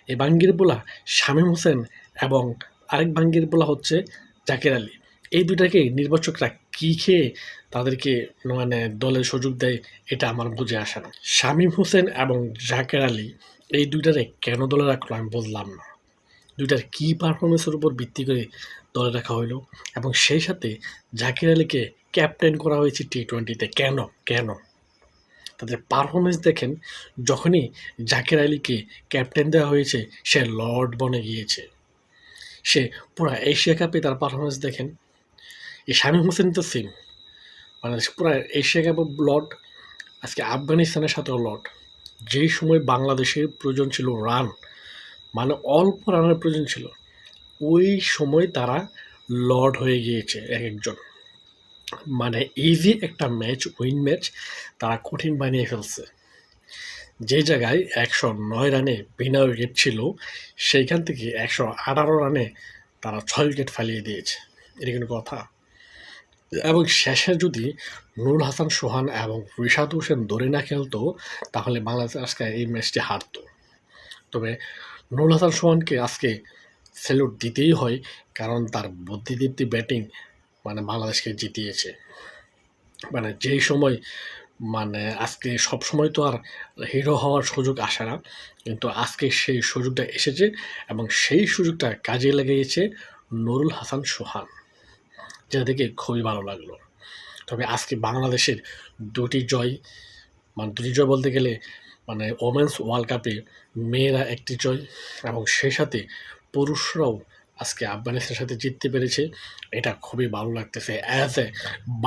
এই বাঙ্গির বোলা শামীম হোসেন এবং আরেক বাঙ্গির বোলা হচ্ছে জাকের আলী। এই দুইটাকে নির্বাচকরা কী খেয়ে তাদেরকে মানে দলের সুযোগ দেয় এটা আমার বুঝে আসে না। শামীম হোসেন এবং জাকের আলী এই দুইটারে কেন দলে রাখলো আমি বুঝলাম না। দুইটার কী পারফরমেন্সের উপর ভিত্তি করে দলে রাখা হইলো এবং সেই সাথে জাকির আলীকে ক্যাপ্টেন করা হয়েছে টি-20-তে কেন? কেন? তাদের পারফরমেন্স দেখেন, যখনই জাকির আলীকে ক্যাপ্টেন দেওয়া হয়েছে সে লর্ড বনে গিয়েছে। সে পুরা এশিয়া কাপে তার পারফরমেন্স দেখেন। এই শামীম হোসেন তো সেম, মানে পুরা এশিয়া কাপের লর্ড, আজকে আফগানিস্তানের সাথেও লর্ড। যেই সময় বাংলাদেশের প্রয়োজন ছিল রান, মানে অল্প রানের প্রয়োজন ছিল, ওই সময় তারা লর্ড হয়ে গিয়েছে এক একজন। মানে ইজি একটা ম্যাচ, উইন ম্যাচ তারা কঠিন বানিয়ে ফেলছে। যে জায়গায় 109 রানে বিনা উইকেট ছিল, সেইখান থেকে 118 রানে তারা 6 উইকেট ফালিয়ে দিয়েছে। এটা কোনো কথা? এবং শেষে যদি নুরুল হাসান সোহান এবং রিশাদ হোসেন ধরে না খেলতো, তাহলে বাংলাদেশ আজকে এই ম্যাচটি হারতো। তবে নুরুল হাসান সোহানকে আজকে স্যালুট দিতেই হয়, কারণ তার বুদ্ধিদীপ্তি ব্যাটিং মানে বাংলাদেশকে জিতিয়েছে। মানে যেই সময় মানে আজকে সবসময় তো আর হিরো হওয়ার সুযোগ আসে না, কিন্তু আজকে সেই সুযোগটা এসেছে এবং সেই সুযোগটা কাজে লাগিয়েছে নুরুল হাসান সোহান, যেটা দেখে খুবই ভালো লাগলো। তবে আজকে বাংলাদেশের দুটি জয়, মানে দুটি জয় বলতে গেলে মানে ওমেন্স ওয়ার্ল্ড কাপে মেয়েরা একটি জয় এবং সেই সাথে পুরুষরাও আজকে আফগানিস্তানের সাথে জিততে পেরেছে। এটা খুবই ভালো লাগতেছে as a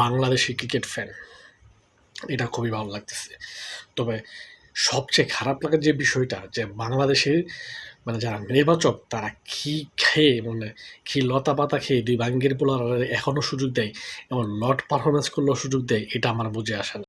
Bangladeshi cricket fan, এটা খুবই ভালো লাগতেছে। তবে সবচেয়ে খারাপ লাগার যে বিষয়টা, যে বাংলাদেশের মানে যারা নির্বাচক তারা কী খেয়ে মানে কী লতাপাতা খেয়ে 2 বাঙ্গির বোলার এখনও সুযোগ দেয় এবং লর্ড পারফরমেন্স করলেও সুযোগ দেয়, এটা আমার বুঝে আসে না।